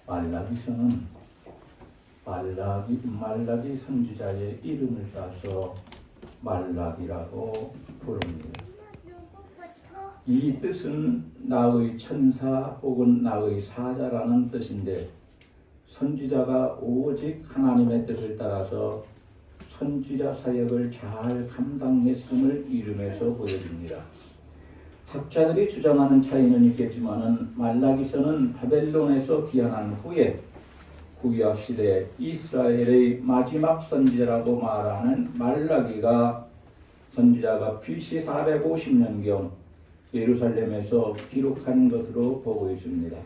말라기서는 말라기 선지자의 이름을 따서 말라기라고 부릅니다. 이 뜻은 나의 천사 혹은 나의 사자라는 뜻인데, 선지자가 오직 하나님의 뜻을 따라서 선지자 사역을 잘 감당했음을 이름에서 보여줍니다. 학자들이 주장하는 차이는 있겠지만은 말라기서는 바벨론에서 귀환한 후에 구약 시대 이스라엘의 마지막 선지자라고 말하는 말라기가 선지자가 BC 450년경 예루살렘에서 기록한 것으로 보고 있습니다.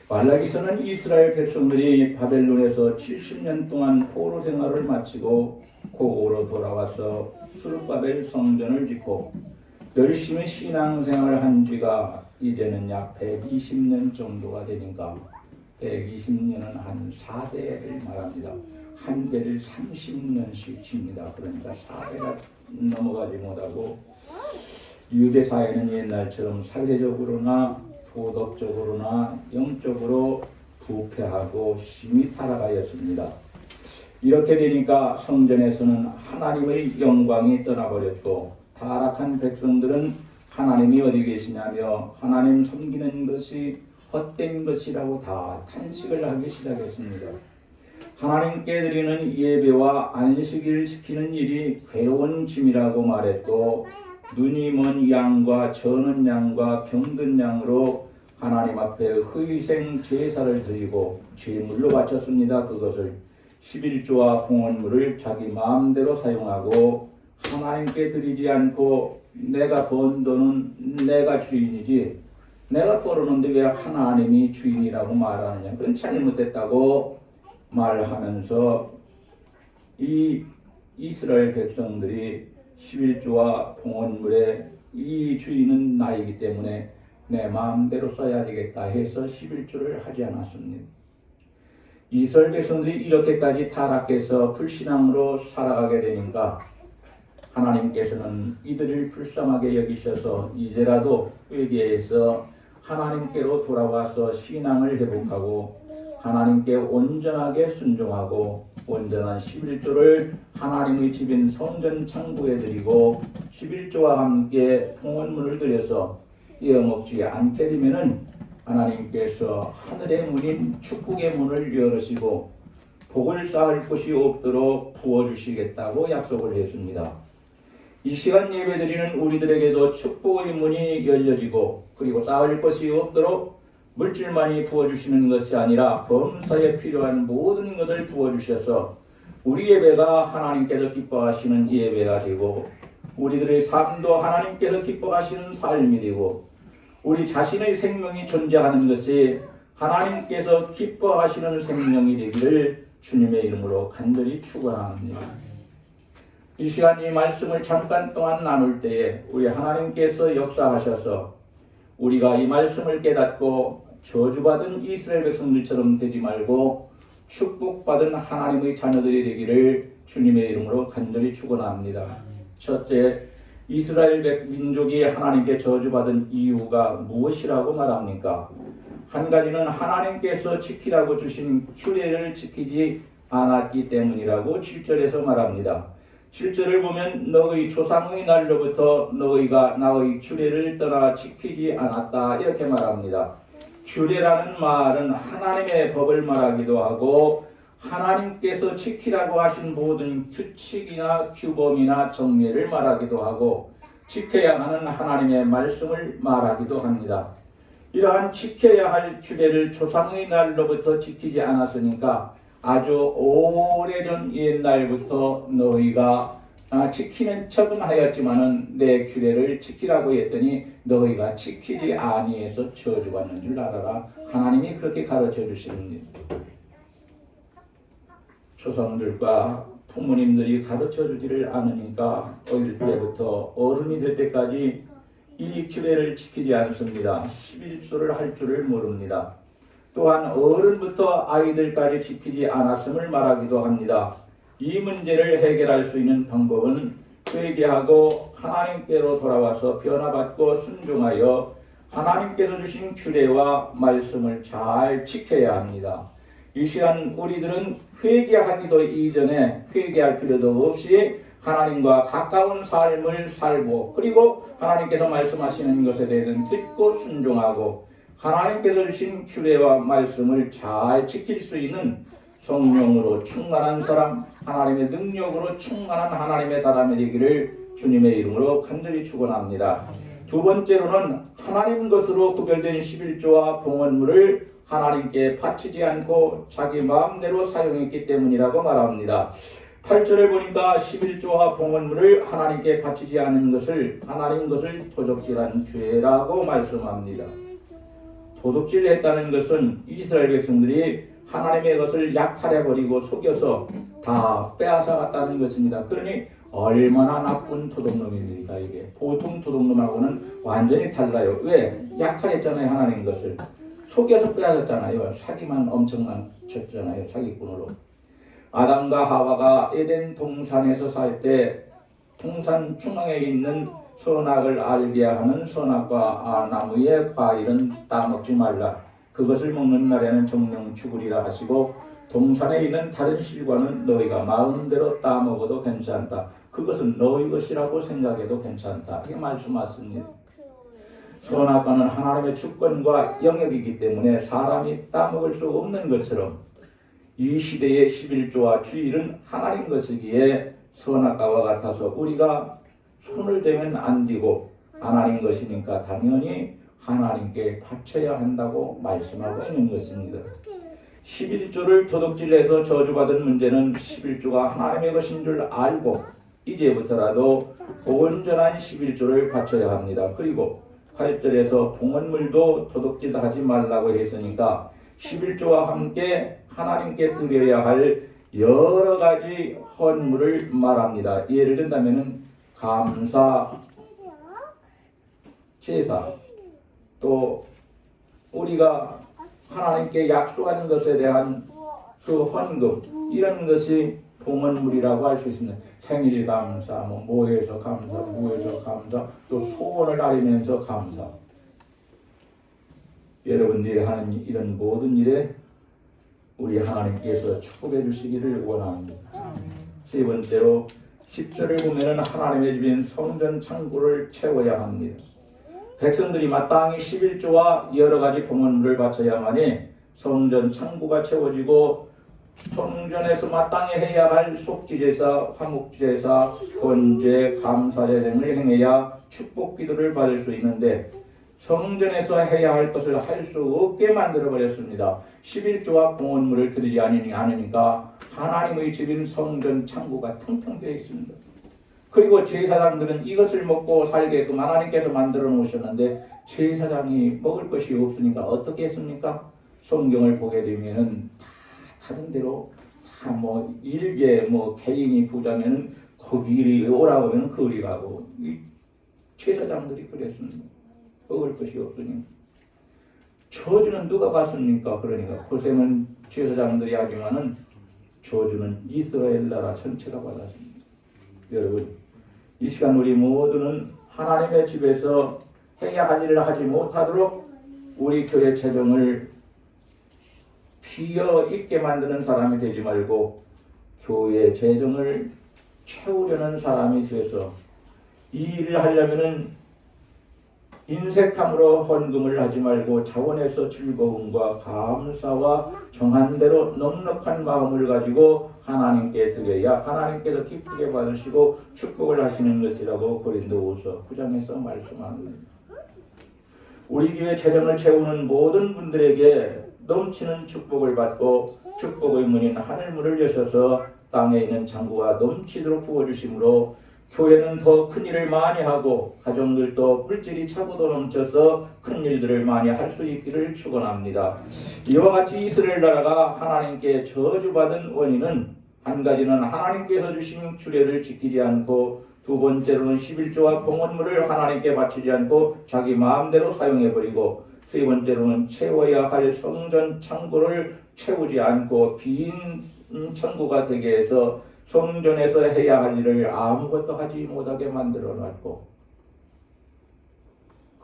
말라기서는 이스라엘 백성들이 바벨론에서 70년 동안 포로 생활을 마치고 고국으로 돌아와서 수르바벨 성전을 짓고 열심히 신앙생활을 한 지가 이제는 약 120년 정도가 되니까 120년은 한 4대를 말합니다. 한 대를 30년씩 칩니다. 그러니까 4대가 넘어가지 못하고 유대 사회는 옛날처럼 사회적으로나 도덕적으로나 영적으로 부패하고 심히 타락하였습니다. 이렇게 되니까 성전에서는 하나님의 영광이 떠나버렸고 타락한 백성들은 하나님이 어디 계시냐며 하나님 섬기는 것이 헛된 것이라고 다 탄식을 하기 시작했습니다. 하나님께 드리는 예배와 안식일을 지키는 일이 괴로운 짐이라고 말했고, 눈이 먼 양과 저는 양과 병든 양으로 하나님 앞에 희생 제사를 드리고 제물로 바쳤습니다. 그것을 11조와 봉헌물을 자기 마음대로 사용하고 하나님께 드리지 않고 내가 번 돈은 내가 주인이지 내가 벌었는데 왜 하나님이 주인이라고 말하느냐, 그건 잘못됐다고 말하면서 이 이스라엘 백성들이 11조와 봉헌물의 이 주인은 나이기 때문에 내 마음대로 써야 되겠다 해서 11조를 하지 않았습니다. 이스라엘 백성들이 이렇게까지 타락해서 불신앙으로 살아가게 되니까 하나님께서는 이들을 불쌍하게 여기셔서 이제라도 회개해서 하나님께로 돌아와서 신앙을 회복하고 하나님께 온전하게 순종하고 온전한 11조를 하나님의 집인 성전 창고에 드리고 11조와 함께 봉헌물을 드려서 이어먹지 않게 되면은 하나님께서 하늘의 문인 축복의 문을 열으시고 복을 쌓을 곳이 없도록 부어주시겠다고 약속을 했습니다. 이 시간 예배드리는 우리들에게도 축복의 문이 열려지고 그리고 쌓을 것이 없도록 물질만이 부어주시는 것이 아니라 범사에 필요한 모든 것을 부어주셔서 우리 예배가 하나님께서 기뻐하시는 예배가 되고 우리들의 삶도 하나님께서 기뻐하시는 삶이 되고 우리 자신의 생명이 존재하는 것이 하나님께서 기뻐하시는 생명이 되기를 주님의 이름으로 간절히 축원합니다. 이 시간 이 말씀을 잠깐 동안 나눌 때에 우리 하나님께서 역사하셔서 우리가 이 말씀을 깨닫고 저주받은 이스라엘 백성들처럼 되지 말고 축복받은 하나님의 자녀들이 되기를 주님의 이름으로 간절히 축원합니다. 첫째, 이스라엘 민족이 하나님께 저주받은 이유가 무엇이라고 말합니까? 한 가지는 하나님께서 지키라고 주신 규례를 지키지 않았기 때문이라고 7절에서 말합니다. 7절을 보면 너의 조상의 날로부터 너희가 나의 규례를 떠나 지키지 않았다 이렇게 말합니다. 규례라는 말은 하나님의 법을 말하기도 하고 하나님께서 지키라고 하신 모든 규칙이나 규범이나 정례를 말하기도 하고 지켜야 하는 하나님의 말씀을 말하기도 합니다. 이러한 지켜야 할 규례를 조상의 날로부터 지키지 않았으니까 아주 오래전 옛날부터 너희가 지키는 척은 하였지만은 내 규례를 지키라고 했더니 너희가 지키지 아니해서 저주받는 줄 알아라. 하나님이 그렇게 가르쳐 주십니다. 조상들과 부모님들이 가르쳐 주지를 않으니까 어릴 때부터 어른이 될 때까지 이 규례를 지키지 않습니다. 11조를 할 줄을 모릅니다. 또한 어른부터 아이들까지 지키지 않았음을 말하기도 합니다. 이 문제를 해결할 수 있는 방법은 회개하고 하나님께로 돌아와서 변화받고 순종하여 하나님께서 주신 규례와 말씀을 잘 지켜야 합니다. 이 시간 우리들은 회개하기도 이전에 회개할 필요도 없이 하나님과 가까운 삶을 살고, 그리고 하나님께서 말씀하시는 것에 대해서는 듣고 순종하고 하나님께서 주신 규례와 말씀을 잘 지킬 수 있는 성령으로 충만한 사람, 하나님의 능력으로 충만한 하나님의 사람이 되기를 주님의 이름으로 간절히 축원합니다. 두 번째로는 하나님 것으로 구별된 11조와 봉헌물을 하나님께 바치지 않고 자기 마음대로 사용했기 때문이라고 말합니다. 8절을 보니까 11조와 봉헌물을 하나님께 바치지 않은 것을 하나님 것을 도적질한 죄라고 말씀합니다. 도둑질했다는 것은 이스라엘 백성들이 하나님의 것을 약탈해버리고 속여서 다 빼앗아갔다는 것입니다. 그러니 얼마나 나쁜 도둑놈입니까 이게. 보통 도둑놈하고는 완전히 달라요. 왜? 약탈했잖아요. 하나님 것을 속여서 빼앗았잖아요. 사기만 엄청난 쳤잖아요. 사기꾼으로. 아담과 하와가 에덴 동산에서 살 때 동산 중앙에 있는 선악을 알게 하는 선악과 나무의 과일은 따먹지 말라. 그것을 먹는 날에는 정령 죽으리라 하시고 동산에 있는 다른 실과는 너희가 마음대로 따먹어도 괜찮다. 그것은 너희 것이라고 생각해도 괜찮다. 이렇게 말씀하십니다. 선악과는 하나님의 주권과 영역이기 때문에 사람이 따먹을 수 없는 것처럼 이 시대의 11조와 주일은 하나님 것이기에 선악과와 같아서 우리가 손을 대면 안 되고 하나님 것이니까 당연히 하나님께 바쳐야 한다고 말씀하고 있는 것입니다. 11조를 도둑질해서 저주받은 문제는 11조가 하나님의 것인 줄 알고 이제부터라도 온전한 11조를 바쳐야 합니다. 그리고 8절에서 봉헌물도 도둑질하지 말라고 했으니까 11조와 함께 하나님께 드려야 할 여러 가지 헌물을 말합니다. 예를 든다면 감사, 제사, 또 우리가 하나님께 약속하는 것에 대한 그 헌금, 이런 것이 봉헌물이라고 할 수 있습니다. 생일 감사, 뭐해서 감사, 뭐해서 감사, 또 소원을 아리면서 감사. 여러분들이 하는 이런 모든 일에 우리 하나님께서 축복해 주시기를 원합니다. 세 번째로 10절을 보면 하나님의 집인 성전 창고를 채워야 합니다. 백성들이 마땅히 11조와 여러 가지 봉헌물을 바쳐야만이 성전 창고가 채워지고 성전에서 마땅히 해야 할 속지제사, 화목제사, 번제, 감사제 등을 행해야 축복 기도를 받을 수 있는데 성전에서 해야 할 것을 할 수 없게 만들어버렸습니다. 11조와 봉헌물을 드리지 않으니까 하나님의 집인 성전 창고가 텅텅 되어 있습니다. 그리고 제사장들은 이것을 먹고 살게끔 하나님께서 만들어 놓으셨는데 제사장이 먹을 것이 없으니까 어떻게 했습니까? 성경을 보게 되면은 다른 데로 다 일개 개인이 부자면 거기 오라고 하면 거기 가고 이 제사장들이 그랬습니다. 먹을 것이 없으니 저주는 누가 받습니까? 그러니까 고생은 제사장들이 하지만은 저주는 이스라엘 나라 전체가 받았습니다. 여러분, 이 시간 우리 모두는 하나님의 집에서 해야 할 일을 하지 못하도록 우리 교회 재정을 비어 있게 만드는 사람이 되지 말고 교회 재정을 채우려는 사람이 되어서 이 일을 하려면은 인색함으로 헌금을 하지 말고 자원에서 즐거움과 감사와 정한대로 넉넉한 마음을 가지고 하나님께 드려야 하나님께서 기쁘게 받으시고 축복을 하시는 것이라고 고린도후서 9장에서 말씀합니다. 우리 교회 재정을 채우는 모든 분들에게 넘치는 축복을 받고 축복의 문인 하늘문을 여셔서 땅에 있는 창고가 넘치도록 부어주심으로 교회는 더 큰 일을 많이 하고 가정들도 물질이 차고도 넘쳐서 큰 일들을 많이 할 수 있기를 축원합니다. 이와 같이 이스라엘 나라가 하나님께 저주받은 원인은 한 가지는 하나님께서 주신 규례를 지키지 않고 두 번째로는 11조와 봉헌물을 하나님께 바치지 않고 자기 마음대로 사용해버리고 세 번째로는 채워야 할 성전 창고를 채우지 않고 빈 창고가 되게 해서 성전에서 해야 할 일을 아무것도 하지 못하게 만들어 놨고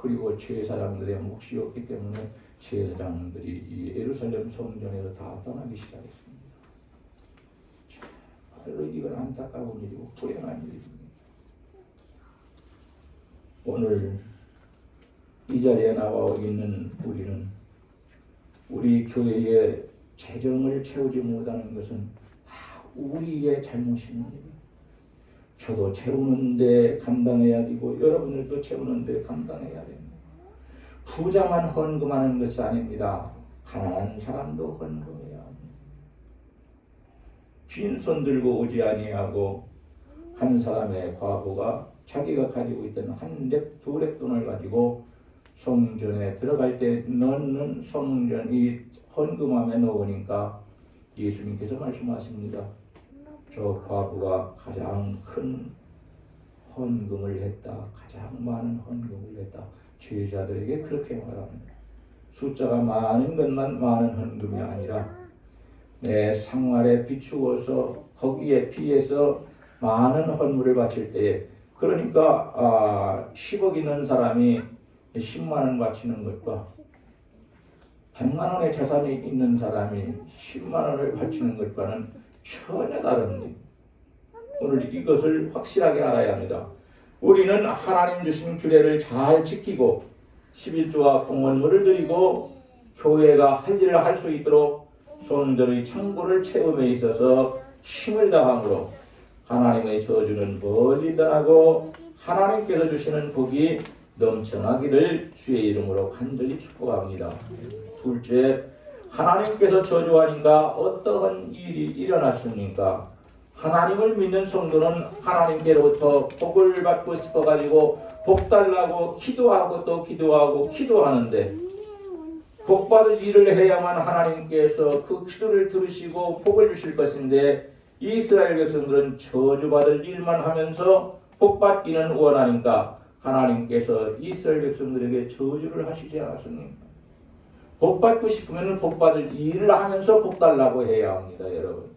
그리고 제사장들의 몫이었기 때문에 제사장들이 이 예루살렘 성전에서 다 떠나기 시작했습니다. 바로 이건 안타까운 일이고 불행한 일입니다. 오늘 이 자리에 나와 있는 우리는 우리 교회의 재정을 채우지 못하는 것은 다 우리의 잘못입니다. 저도 채우는데 감당해야 되고 여러분들도 채우는데 감당해야 됩니다. 부자만 헌금하는 것이 아닙니다. 가난한 사람도 헌금해야 합니다. 빈손 들고 오지 아니하고 한 사람의 과부가 자기가 가지고 있던 한 렙, 두 렙 돈을 가지고 성전에 들어갈 때 넣는 성전이 헌금함에 넣으니까 예수님께서 말씀하십니다. 저 과부가 가장 큰 헌금을 했다. 가장 많은 헌금을 했다. 제자들에게 그렇게 말합니다. 숫자가 많은 것만 많은 헌금이 아니라 내 생활에 비추어서 거기에 비해서 많은 헌물을 바칠 때에 그러니까 10억 있는 사람이 10만 원 바치는 것과 100만 원의 재산이 있는 사람이 10만 원을 바치는 것과는 전혀 다릅니다. 오늘 이것을 확실하게 알아야 합니다. 우리는 하나님 주신 규례를 잘 지키고 11조와 공헌물을 드리고 교회가 할 일을 할 수 있도록 성전의 창고를 채움에 있어서 힘을 다함으로 하나님의 저주는 멀리 떠나고 하나님께서 주시는 복이 넘쳐나기를 주의 이름으로 간절히 축복합니다. 둘째, 하나님께서 저주하니까 어떠한 일이 일어났습니까? 하나님을 믿는 성도는 하나님께로부터 복을 받고 싶어가지고 복 달라고 기도하고 또 기도하고 기도하는데 복받을 일을 해야만 하나님께서 그 기도를 들으시고 복을 주실 것인데 이스라엘 백성들은 저주받을 일만 하면서 복받기는 원하니까 하나님께서 이스라엘 백성들에게 저주를 하시지 않았습니까? 복받고 싶으면 복받을 일을 하면서 복달라고 해야 합니다, 여러분.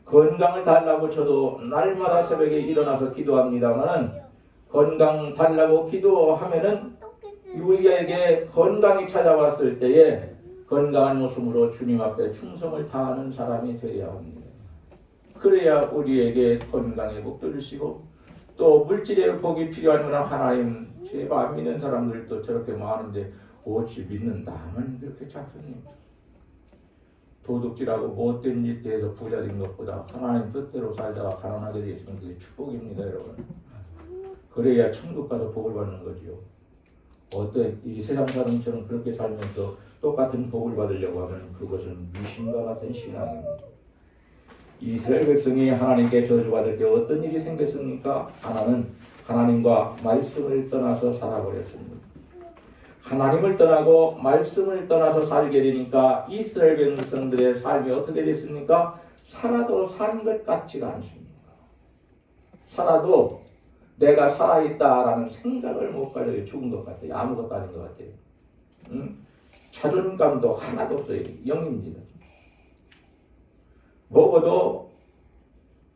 건강을 달라고 저도 날마다 새벽에 일어나서 기도합니다만 건강 달라고 기도하면은 우리에게 건강이 찾아왔을 때에 건강한 모습으로 주님 앞에 충성을 다하는 사람이 되어야 합니다. 그래야 우리에게 건강의 복도 주시고 또 물질의 복이 필요하면 하나님 제발 안 믿는 사람들도 저렇게 많은데 어찌 믿는다면 그렇게 작습니까? 도둑질하고 못된 일 대해서 부자 된 것보다 하나님 뜻대로 살다가 가난하게 되었으면 그게 축복입니다, 여러분. 그래야 천국 가서 복을 받는 거지요. 어떤 이 세상 사람처럼 그렇게 살면서 똑같은 복을 받으려고 하면 그것은 미신과 같은 신앙입니다. 이스라엘 백성이 하나님께 저주받을 때 어떤 일이 생겼습니까? 하나는 하나님과 말씀을 떠나서 살아버렸습니다. 하나님을 떠나고 말씀을 떠나서 살게 되니까 이스라엘 백성들의 삶이 어떻게 됐습니까? 살아도 산 것 같지가 않습니다. 살아도 내가 살아있다라는 생각을 못 가져요. 죽은 것 같아요. 아무것도 아닌 것 같아요. 자존감도 하나도 없어요. 0입니다. 먹어도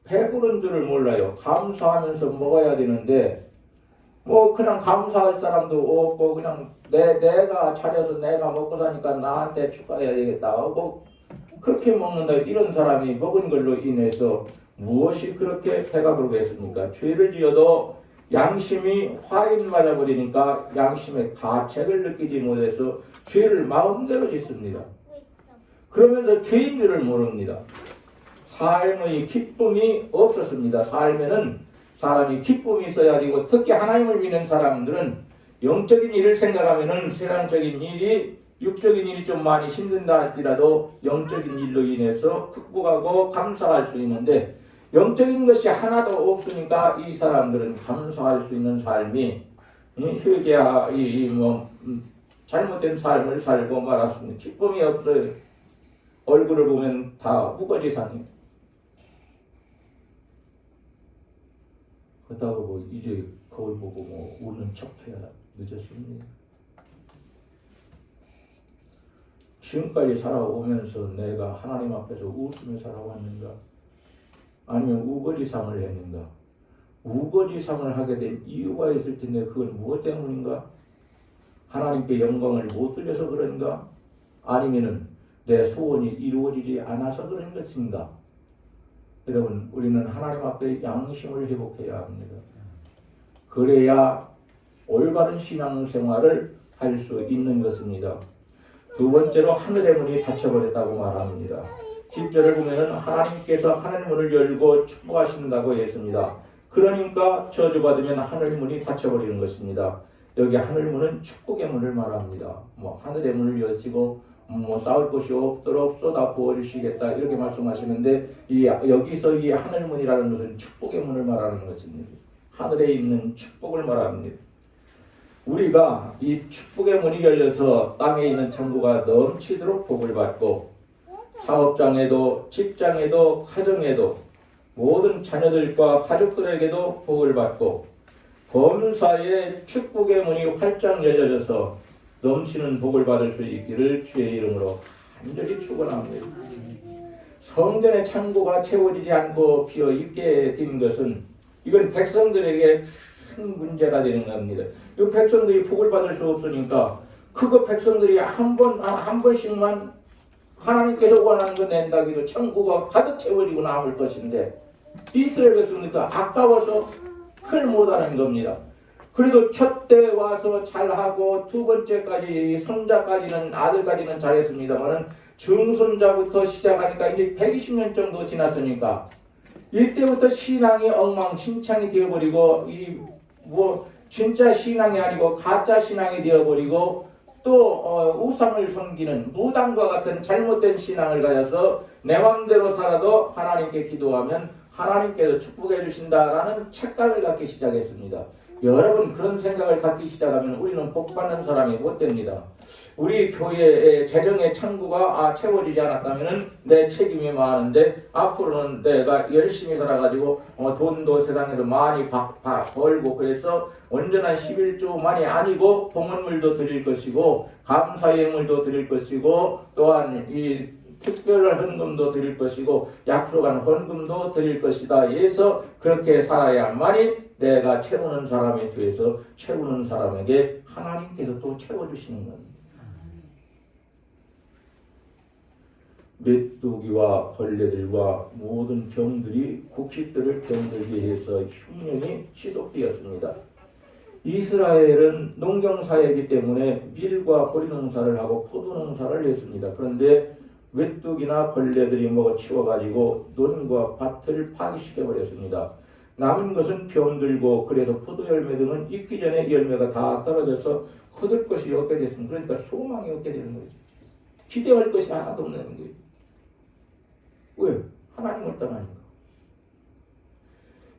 배부른 줄을 몰라요. 감사하면서 먹어야 되는데 뭐 그냥 감사할 사람도 없고 그냥 내가 차려서 내가 먹고 사니까 나한테 축하해야 되겠다 하고 그렇게 먹는다. 이런 사람이 먹은 걸로 인해서 무엇이 그렇게 배가 부르겠습니까? 죄를 지어도 양심이 화인 맞아버리니까 양심의 가책을 느끼지 못해서 죄를 마음대로 짓습니다. 그러면서 죄인 줄을 모릅니다. 삶의 기쁨이 없었습니다. 삶에는 사람이 기쁨이 있어야 되고 특히 하나님을 믿는 사람들은 영적인 일을 생각하면은 세상적인 일이 육적인 일이 좀 많이 힘든다 할지라도 영적인 일로 인해서 극복하고 감사할 수 있는데 영적인 것이 하나도 없으니까 이 사람들은 감사할 수 있는 삶이 회개하 잘못된 삶을 살고 말았습니다. 기쁨이 없어요. 얼굴을 보면 다 무거지상이에요. 그렇다고 뭐 이제 거울 보고 뭐 우는 척해야 늦었습니다. 지금까지 살아오면서 내가 하나님 앞에서 웃으며 살아왔는가? 아니면 우거지상을 했는가? 우거지상을 하게 된 이유가 있을 텐데 그건 무엇 때문인가? 하나님께 영광을 못 돌려서 그런가? 아니면은 내 소원이 이루어지지 않아서 그런 것인가? 여러분, 우리는 하나님 앞에 양심을 회복해야 합니다. 그래야 올바른 신앙생활을 할 수 있는 것입니다. 두 번째로 하늘의 문이 닫혀버렸다고 말합니다. 10절을 보면 하나님께서 하늘 문을 열고 축복하신다고 했습니다. 그러니까 저주받으면 하늘 문이 닫혀버리는 것입니다. 여기 하늘 문은 축복의 문을 말합니다. 하늘의 문을 여시고 싸울 것이 없도록 쏟아 부어주시겠다 이렇게 말씀하시는데 여기서 이 하늘 문이라는 것은 축복의 문을 말하는 것입니다. 하늘에 있는 축복을 말합니다. 우리가 이 축복의 문이 열려서 땅에 있는 천국가 넘치도록 복을 받고 사업장에도 직장에도 가정에도 모든 자녀들과 가족들에게도 복을 받고 범사에 축복의 문이 활짝 열려져서 넘치는 복을 받을 수 있기를 주의 이름으로 간절히 축원합니다. 성전의 창고가 채워지지 않고 비어 있게 된 것은 이건 백성들에게 큰 문제가 되는 겁니다. 이 백성들이 복을 받을 수 없으니까 그거 백성들이 한 번씩만 하나님께서 원하는 거 낸다고 해도 창고가 가득 채워지고 남을 것인데 이스라엘 백성들이 아까워서 그걸 못하는 겁니다. 그래도 첫 때 와서 잘하고 두 번째까지 손자까지는 아들까지는 잘했습니다만은 증손자부터 시작하니까 이제 120년 정도 지났으니까 이때부터 신앙이 엉망진창이 되어버리고 진짜 신앙이 아니고 가짜 신앙이 되어버리고 또 우상을 섬기는 무당과 같은 잘못된 신앙을 가져서 내 마음대로 살아도 하나님께 기도하면 하나님께서 축복해 주신다라는 착각을 갖기 시작했습니다. 여러분 그런 생각을 갖기 시작하면 우리는 복받는 사람이 못 됩니다. 우리 교회의 재정의 창구가 채워지지 않았다면 내 책임이 많은데 앞으로는 내가 열심히 살아가지고 돈도 세상에서 많이 벌고 그래서 온전한 11조만이 아니고 봉헌물도 드릴 것이고 감사예물도 드릴 것이고 또한 이 특별한 헌금도 드릴 것이고 약속한 헌금도 드릴 것이다. 해서 그렇게 살아야만이 내가 채우는 사람에 대해서 채우는 사람에게 하나님께서 또 채워주시는 겁니다. 메뚜기와 벌레들과 모든 병들이 곡식들을 병들게 해서 흉년이 지속되었습니다. 이스라엘은 농경사회이기 때문에 밀과 보리 농사를 하고 포도 농사를 했습니다. 그런데 메뚜기나 벌레들이 먹어치워가지고 논과 밭을 파괴시켜버렸습니다. 남은 것은 병들고 그래서 포도 열매 등은 익기 전에 열매가 다 떨어져서 거둘 것이 없게 됐습니다. 그러니까 소망이 없게 되는 거예요. 기대할 것이 하나도 없는 거예요. 왜? 하나님을 떠나니까.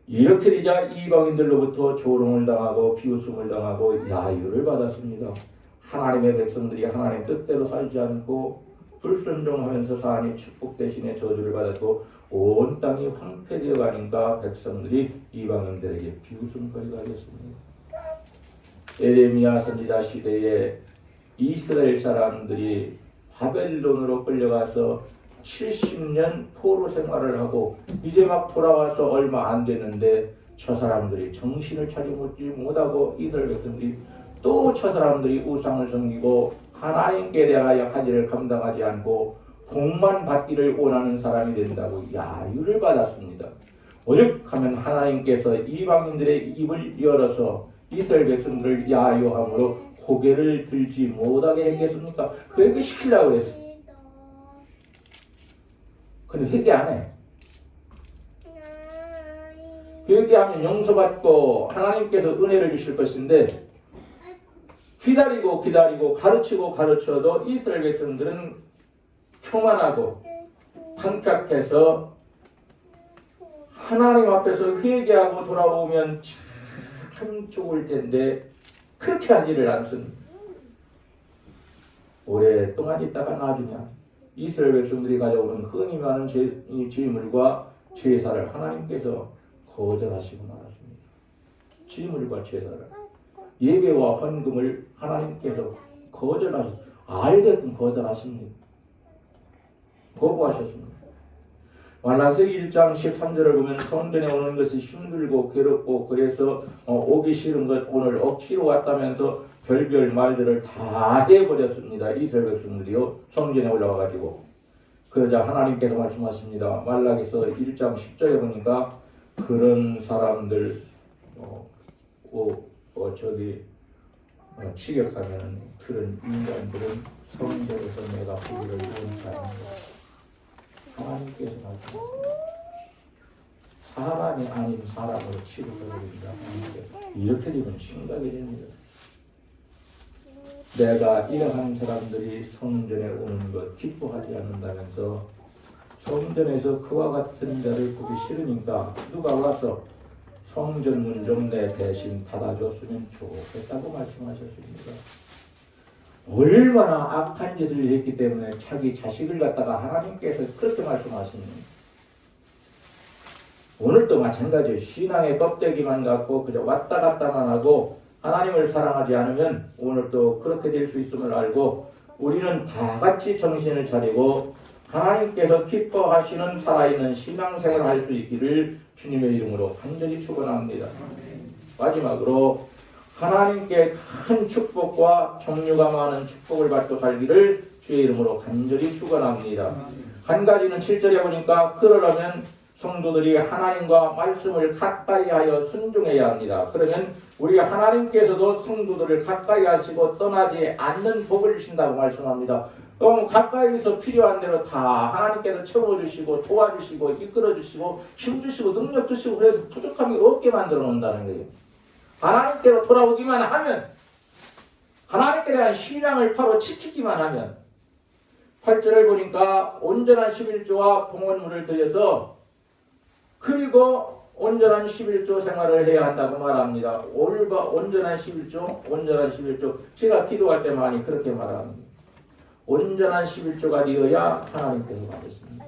이렇게 되자 이방인들로부터 조롱을 당하고 비웃음을 당하고 야유를 받았습니다. 하나님의 백성들이 하나님의 뜻대로 살지 않고 불순종하면서 사니 축복 대신에 저주를 받았고 온 땅이 황폐되어 가니까 백성들이 이방인들에게 비웃음거리가 되었습니다. 에레미야 선지자 시대에 이스라엘 사람들이 바벨론으로 끌려가서 70년 포로 생활을 하고 이제 막 돌아와서 얼마 안 됐는데 저 사람들이 정신을 차리지 못하고 이스라엘 백성들이 또 저 사람들이 우상을 섬기고 하나님께 대하여 한 일을 감당하지 않고 복만 받기를 원하는 사람이 된다고 야유를 받았습니다. 오죽하면 하나님께서 이방인들의 입을 열어서 이스라엘 백성들을 야유함으로 고개를 들지 못하게 했겠습니까? 그 얘기 시키려고 했어요. 근데 회개 안 해. 회개하면 용서받고 하나님께서 은혜를 주실 것인데 기다리고 가르쳐도 이스라엘 백성들은 교만하고 판각해서 하나님 앞에서 회개하고 돌아오면 참 좋을 텐데 그렇게 하지를 않습니다. 오랫동안 있다가 나중에 이스라엘 백성들이 가져오는 흔히 많은 제물과 제사를 하나님께서 거절하시고 말았습니다. 제물과 제사를 예배와 헌금을 하나님께서 거절하셨습니다. 알게끔 거절하십니다. 거부하셨습니다. 말라기서 1장 13절을 보면 성전에 오는 것이 힘들고 괴롭고 그래서 오기 싫은 것 오늘 억지로 왔다면서 별별 말들을 다 해버렸습니다. 이스라엘 백성들이요. 성전에 올라와가지고. 그러자 하나님께서 말씀하십니다. 말라기서 1장 10절에 보니까 그런 사람들 취격하면 그런 인간들은 성전에서 내가 보기를 원치 않는다. 하나님께서 말씀하십니다. 사람이 아닌 사람으로 취급해버린다. 이렇게 되면 심각이 됩니다. 내가 이러한 사람들이 성전에 오는 것 기뻐하지 않는다면서 성전에서 그와 같은 자를 보기 싫으니까 누가 와서 성전 문 좀 내 대신 닫아줬으면 좋겠다고 말씀하셨습니다. 얼마나 악한 짓을 했기 때문에 자기 자식을 갖다가 하나님께서 그렇게 말씀하십니다. 오늘도 마찬가지예요. 신앙의 껍데기만 갖고 그저 왔다 갔다만 하고 하나님을 사랑하지 않으면 오늘도 그렇게 될 수 있음을 알고 우리는 다 같이 정신을 차리고 하나님께서 기뻐하시는 살아있는 신앙생활을 할 수 있기를 주님의 이름으로 간절히 축원합니다. 마지막으로 하나님께 큰 축복과 종류가 많은 축복을 받고 살기를 주의 이름으로 간절히 축원합니다. 한 가지는 7절에 보니까 그러려면 성도들이 하나님과 말씀을 가까이 하여 순종해야 합니다. 그러면 우리 하나님께서도 성도들을 가까이 하시고 떠나지 않는 복을 주신다고 말씀합니다. 그럼 가까이서 필요한 대로 다 하나님께서 채워주시고 도와주시고 이끌어주시고 힘주시고 능력주시고 그래서 부족함이 없게 만들어 놓는다는 거예요. 하나님께로 돌아오기만 하면 하나님께 대한 신앙을 바로 지키기만 하면 8절을 보니까 온전한 11조와 봉헌물을 드려서 그리고 온전한 11조 생활을 해야 한다고 말합니다. 온전한 11조, 온전한 11조. 제가 기도할 때 많이 그렇게 말합니다. 온전한 11조가 되어야 하나님께서 받으십니다.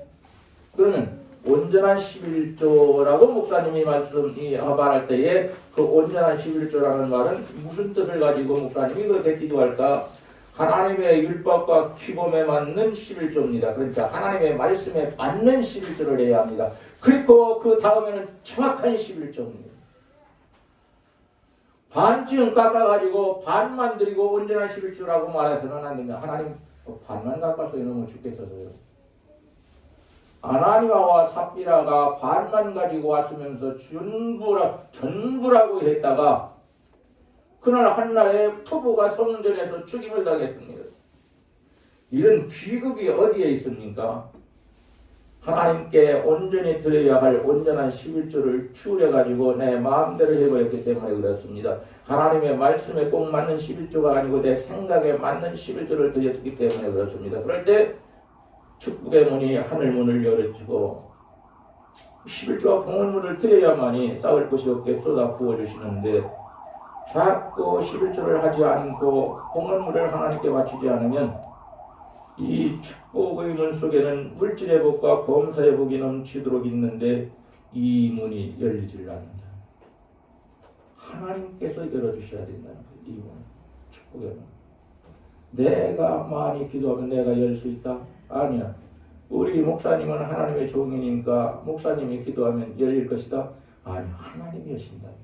그러면 온전한 11조라고 목사님이 말할 때에 그 온전한 11조라는 말은 무슨 뜻을 가지고 목사님이 그렇게 기도할까? 하나님의 율법과 규범에 맞는 11조입니다. 그러니까 하나님의 말씀에 맞는 11조를 해야 합니다. 그리고 그 다음에는 정확한 11조입니다. 반쯤 깎아가지고 반만 드리고 온전한 11조라고 말해서는 안 됩니다. 하나님 반만 깎아서 이놈을 죽겠어서요. 아나니아와 삽비라가 반만 가지고 왔으면서 전부라고 했다가 그날 한날에 부부가 성전에서 죽임을 당했습니다. 이런 비극이 어디에 있습니까? 하나님께 온전히 드려야 할 온전한 11조를 추려가지고 내 마음대로 해버렸기 때문에 그렇습니다. 하나님의 말씀에 꼭 맞는 11조가 아니고 내 생각에 맞는 11조를 드렸기 때문에 그렇습니다. 그럴 때 축복의 문이 하늘 문을 열어주고 11조와 봉헌물을 드려야만이 쌓을 곳이 없게 쏟아 부어주시는데 자꾸 11조를 하지 않고 봉헌물을 하나님께 바치지 않으면 이 축복의 문 속에는 물질의 복과 범사의 복이 넘치도록 있는데 이 문이 열리질 않는다. 하나님께서 열어주셔야 된다는 거예요. 이 문, 축복의 문. 내가 많이 기도하면 내가 열 수 있다? 아니야. 우리 목사님은 하나님의 종이니까 목사님이 기도하면 열릴 것이다? 아니, 하나님이 여신다니까.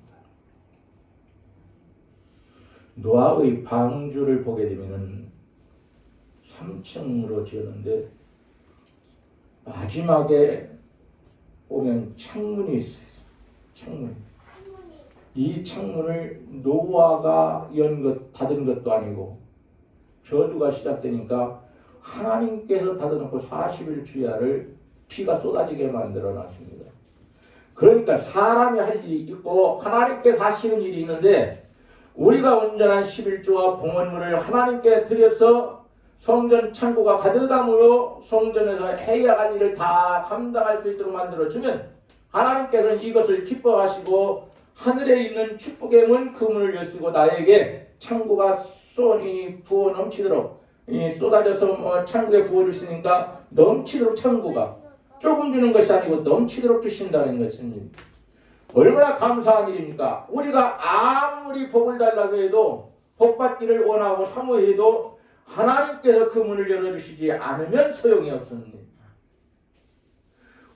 노아의 방주를 보게 되면은 3층으로 지었는데 마지막에 보면 창문이 있어요. 창문. 이 창문을 노아가 닫은 것도 아니고 저주가 시작되니까 하나님께서 닫아놓고 40일 주야를 피가 쏟아지게 만들어 놨습니다. 그러니까 사람이 할 일이 있고 하나님께서 하시는 일이 있는데 우리가 온전한 11조와 봉헌물을 하나님께 드려서 성전 창고가 가득함으로 성전에서 해야 할 일을 다 감당할 수 있도록 만들어주면 하나님께서는 이것을 기뻐하시고 하늘에 있는 축복의 문 그 문을 여시고 나에게 창고가 쏟이 부어 넘치도록 쏟아져서 창고에 부어주시니까 넘치도록 창고가 조금 주는 것이 아니고 넘치도록 주신다는 것입니다. 얼마나 감사한 일입니까? 우리가 아무리 복을 달라고 해도 복받기를 원하고 사모해도 하나님께서 그 문을 열어주시지 않으면 소용이 없습니다.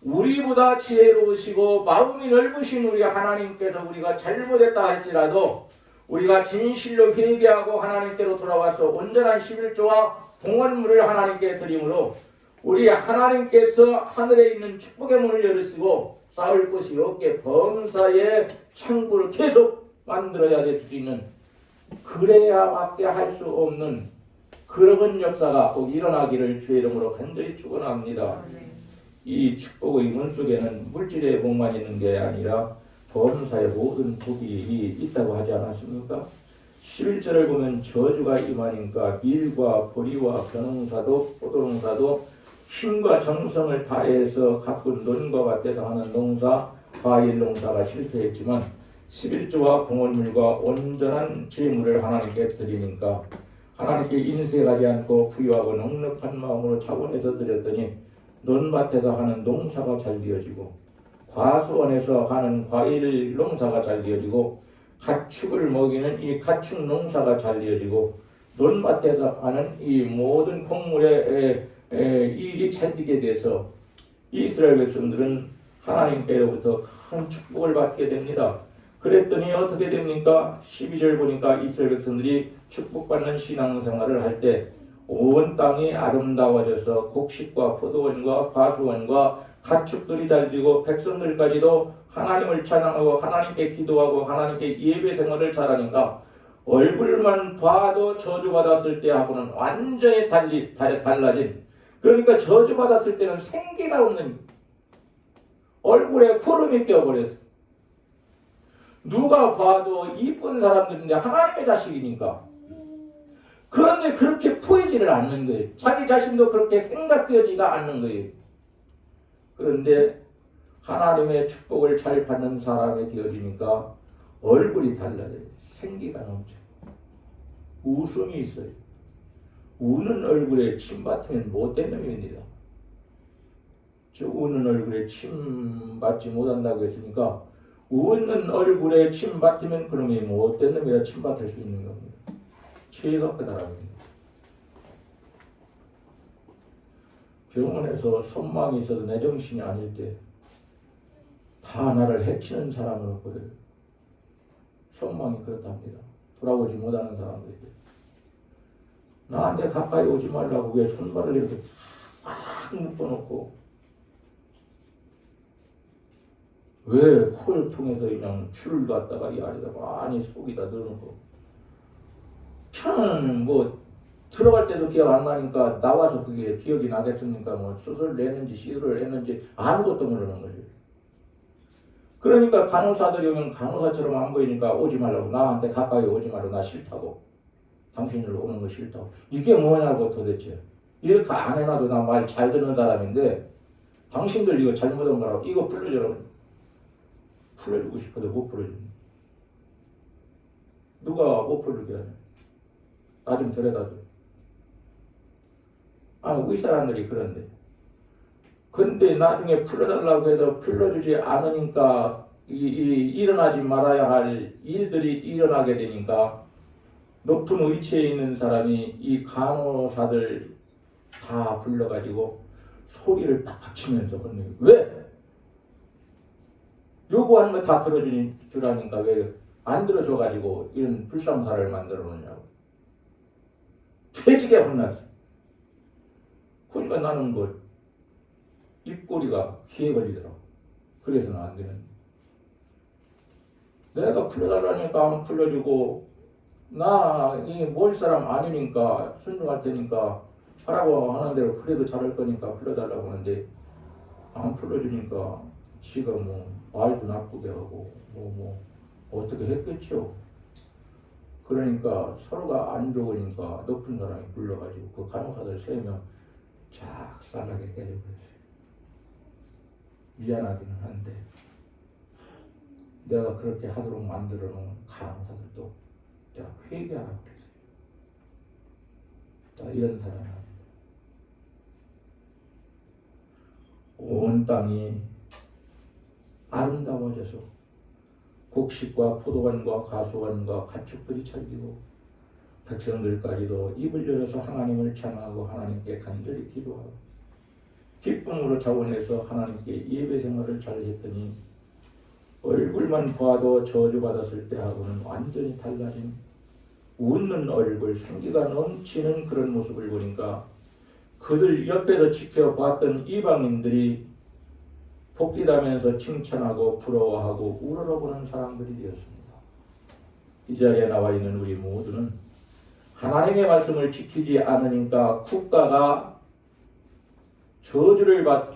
우리보다 지혜로우시고 마음이 넓으신 우리 하나님께서 우리가 잘못했다 할지라도 우리가 진실로 회개하고 하나님께로 돌아와서 온전한 11조와 봉헌물을 하나님께 드림으로 우리 하나님께서 하늘에 있는 축복의 문을 열으시고 싸울 것이 없게 범사의 창구를 계속 만들어야 될 수 있는, 그래야밖에 할 수 없는 그런 역사가 꼭 일어나기를 주의 이름으로 간절히 축원합니다. 이 축복의 문 속에는 물질의 복만 있는 게 아니라 범사의 모든 복이 있다고 하지 않았습니까? 11절을 보면 저주가 임하니까 밀과 보리와 벼농사도 포도농사도 힘과 정성을 다해서 가꾼 논과 밭에서 하는 농사, 과일 농사가 실패했지만 11조와 봉헌물과 온전한 재물을 하나님께 드리니까 하나님께 인색하지 않고 부유하고 넉넉한 마음으로 차원에서 드렸더니 논밭에서 하는 농사가 잘 되어지고 과수원에서 하는 과일 농사가 잘 되어지고 가축을 먹이는 이 가축 농사가 잘 되어지고 논밭에서 하는 이 모든 곡물의 일이 잘 되게 돼서 이스라엘 백성들은 하나님께로부터 큰 축복을 받게 됩니다. 그랬더니 어떻게 됩니까? 12절 보니까 이스라엘 백성들이 축복받는 신앙생활을 할 때 온 땅이 아름다워져서 곡식과 포도원과 과수원과 가축들이 잘 되고 백성들까지도 하나님을 찬양하고 하나님께 기도하고 하나님께 예배 생활을 잘하니까 얼굴만 봐도 저주받았을 때하고는 완전히 달라진, 그러니까 저주받았을 때는 생기가 없는 얼굴에 구름이 껴버렸어. 누가 봐도 이쁜 사람들인데 하나님의 자식이니까. 그런데 그렇게 보이지를 않는 거예요. 자기 자신도 그렇게 생각되지가 않는 거예요. 그런데 하나님의 축복을 잘 받는 사람이 되어지니까 얼굴이 달라져요. 생기가 넘쳐. 웃음이 있어요. 우는 얼굴에 침 받으면 못된 놈입니다. 저 우는 얼굴에 침 받지 못한다고 했으니까 웃는 얼굴에 침 받으면 그놈이 못된 놈이라 침 받을 수 있는 겁니다. 죄가 크다랍니다. 병원에서 손망이 있어서 내 정신이 아닐 때 다 나를 해치는 사람으로 보여요. 손망이 그렇답니다. 돌아오지 못하는 사람들이. 나한테 가까이 오지 말라고 왜 손발을 이렇게 꽉 묶어놓고 왜 코를 통해서 그냥 줄을 갖다가 이 아래다 많이 속에다 넣어놓고, 저는 뭐 들어갈 때도 기억 안 나니까 나와서 그게 기억이 나겠습니까? 뭐 수술을 했는지 시술을 했는지 아무것도 모르는 거죠. 그러니까 간호사들이 오면 간호사처럼 안 보이니까 오지 말라고, 나한테 가까이 오지 말라고, 나 싫다고, 당신들 오는 거 싫다고. 이게 뭐냐고 도대체. 이렇게 안 해놔도 나 말 잘 듣는 사람인데 당신들 이거 잘못한 거라고, 이거 풀려주라고. 풀어주고 싶어도 못 풀어줍니다. 누가 못 풀게 하냐. 나 좀 데려다줘. 우리 사람들이 그런데. 근데 나중에 풀어달라고 해서 풀어주지 않으니까 일어나지 말아야 할 일들이 일어나게 되니까 높은 위치에 있는 사람이 이 간호사들 다 불러가지고 소리를 팍팍 치면서 그러는 거예요. 왜? 요구하는 거 다 들어주라니까 왜 안 들어줘가지고 이런 불상사를 만들어 놓냐고. 퇴직에 혼났어. 그러니까 나는 뭐 입꼬리가 귀에 걸리더라고. 그래서는 안 되는. 내가 풀려달라니까 안 풀려주고, 나 이 몰 사람 아니니까 순종할 테니까 하라고 하는 대로 그래도 잘할 거니까 풀려달라고 하는데 안 풀려주니까 지가 뭐 말도 나쁘게 하고 뭐 어떻게 했겠죠. 그러니까 서로가 안 좋으니까 높은 사람이 불러가지고 그 간호사들 3명 작살나게 때려버렸어요. 미안하기는 한데 내가 그렇게 하도록 만들어 놓은 간호사들도 내가 회개하라고 그랬어요. 나 이런 사람이 온 땅이 아름다워져서 곡식과 포도원과 가수원과 가축들이 찰지고 백성들까지도 입을 열어서 하나님을 찬양하고 하나님께 간절히 기도하고 기쁨으로 자원해서 하나님께 예배 생활을 잘 했더니 얼굴만 봐도 저주받았을 때하고는 완전히 달라진 웃는 얼굴, 생기가 넘치는 그런 모습을 보니까 그들 옆에서 지켜봤던 이방인들이 복귀하면서 칭찬하고 부러워하고 우러러보는 사람들이 되었습니다. 이 자리에 나와 있는 우리 모두는 하나님의 말씀을 지키지 않으니까 국가가 저주를 받,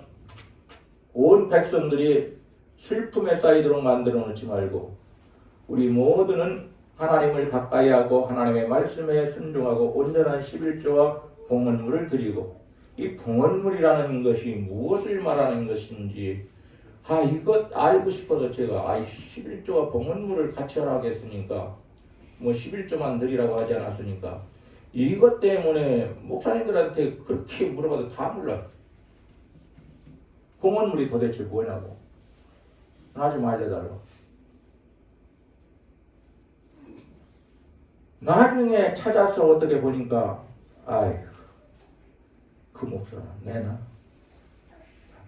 온 백성들이 슬픔에 쌓이도록 만들어 놓지 말고 우리 모두는 하나님을 가까이 하고 하나님의 말씀에 순종하고 온전한 11조와 봉헌물을 드리고 이 봉헌물이라는 것이 무엇을 말하는 것인지 이것 알고 싶어서 제가 11조와 봉헌물을 같이 하라겠으니까 뭐 11조만 드리라고 하지 않았으니까 이것 때문에 목사님들한테 그렇게 물어봐도 다 몰라. 봉헌물이 도대체 뭐냐고. 나 좀 알려달라. 나중에 찾아서 어떻게 보니까 그 목사는 내나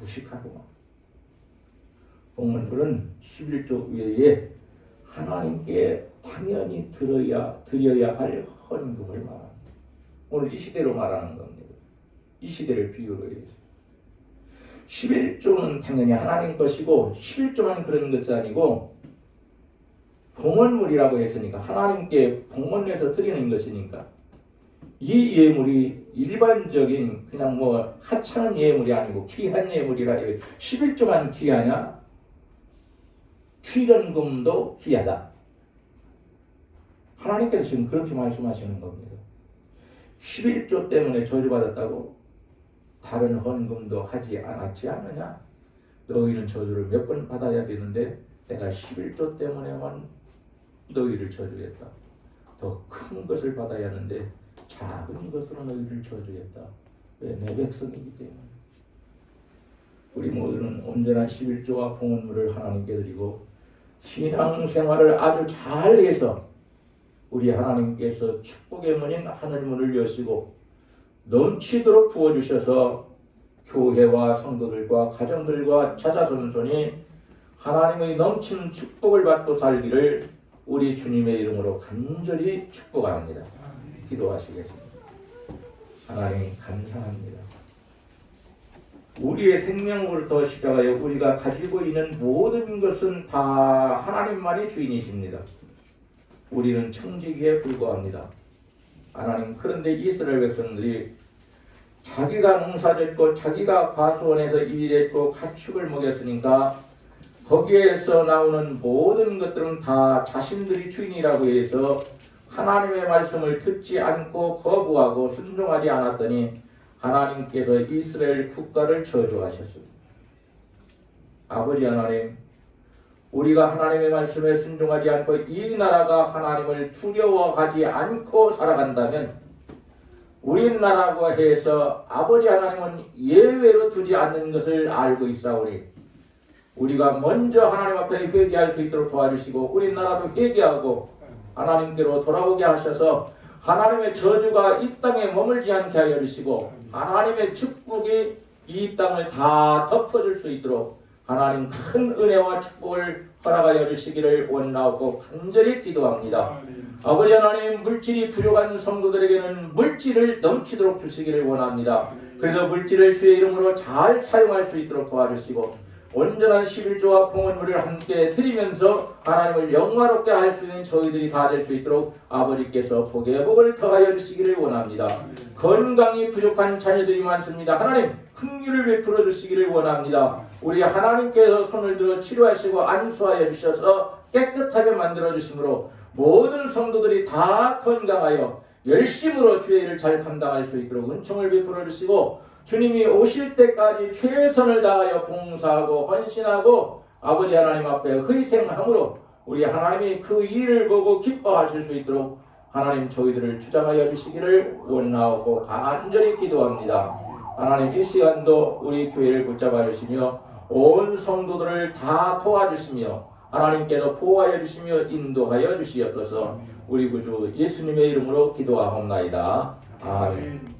무식하구만. 봉헌물은 11조 외에 하나님께 당연히 드려야 할 헌금을 말합니다. 오늘 이 시대로 말하는 겁니다. 이 시대를 비유로 해서 11조는 당연히 하나님 것이고 11조만 그런 것이 아니고 봉헌물이라고 했으니까 하나님께 봉헌해서 드리는 것이니까 이 예물이 일반적인 그냥 뭐 하찮은 예물이 아니고 귀한 예물이라 해요. 11조만 귀하냐? 출연금도 귀하다. 하나님께서 지금 그렇게 말씀하시는 겁니다. 11조 때문에 저주받았다고 다른 헌금도 하지 않았지 않느냐? 너희는 저주를 몇 번 받아야 되는데 내가 11조 때문에만 너희를 저주했다. 더 큰 것을 받아야 하는데 작은 것으로 너희를 저주했다. 왜? 내 백성이기 때문에. 우리 모두는 온전한 11조와 봉헌물을 하나님께 드리고 신앙생활을 아주 잘해서 우리 하나님께서 축복의 문인 하늘문을 여시고 넘치도록 부어주셔서 교회와 성도들과 가정들과 자자손손이 하나님의 넘치는 축복을 받고 살기를 우리 주님의 이름으로 간절히 축복합니다. 기도하시겠습니다. 하나님 감사합니다. 우리의 생명으로부터 시작하여 우리가 가지고 있는 모든 것은 다 하나님만이 주인이십니다. 우리는 청지기에 불과합니다. 하나님, 그런데 이스라엘 백성들이 자기가 농사짓고 자기가 과수원에서 일했고 가축을 먹였으니까 거기에서 나오는 모든 것들은 다 자신들이 주인이라고 해서 하나님의 말씀을 듣지 않고 거부하고 순종하지 않았더니 하나님께서 이스라엘 국가를 저주하셨습니다. 아버지 하나님, 우리가 하나님의 말씀에 순종하지 않고 이 나라가 하나님을 두려워하지 않고 살아간다면 우리나라고 해서 아버지 하나님은 예외로 두지 않는 것을 알고 있사오니 우리가 먼저 하나님 앞에 회개할 수 있도록 도와주시고 우리나라도 회개하고 하나님께로 돌아오게 하셔서 하나님의 저주가 이 땅에 머물지 않게 하여 주시고 하나님의 축복이 이 땅을 다 덮어줄 수 있도록 하나님 큰 은혜와 축복을 허락하여 주시기를 원하고 간절히 기도합니다. 아버지 하나님, 물질이 부족한 성도들에게는 물질을 넘치도록 주시기를 원합니다. 그래서 물질을 주의 이름으로 잘 사용할 수 있도록 도와주시고 온전한 11조와 봉헌물을 함께 드리면서 하나님을 영화롭게 할 수 있는 저희들이 다 될 수 있도록 아버지께서 복의 복을 더하여 주시기를 원합니다. 건강이 부족한 자녀들이 많습니다. 하나님 긍휼을 베풀어 주시기를 원합니다. 우리 하나님께서 손을 들어 치료하시고 안수하여 주셔서 깨끗하게 만들어 주심으로 모든 성도들이 다 건강하여 열심으로 주의 일을 잘 감당할 수 있도록 은총을 베풀어 주시고 주님이 오실 때까지 최선을 다하여 봉사하고 헌신하고 아버지 하나님 앞에 희생함으로 우리 하나님이 그 일을 보고 기뻐하실 수 있도록 하나님 저희들을 주장하여 주시기를 원하고 간절히 기도합니다. 하나님 이 시간도 우리 교회를 붙잡아 주시며 온 성도들을 다 도와주시며 하나님께서 보호하여 주시며 인도하여 주시옵소서. 우리 구주 예수님의 이름으로 기도하옵나이다. 아멘.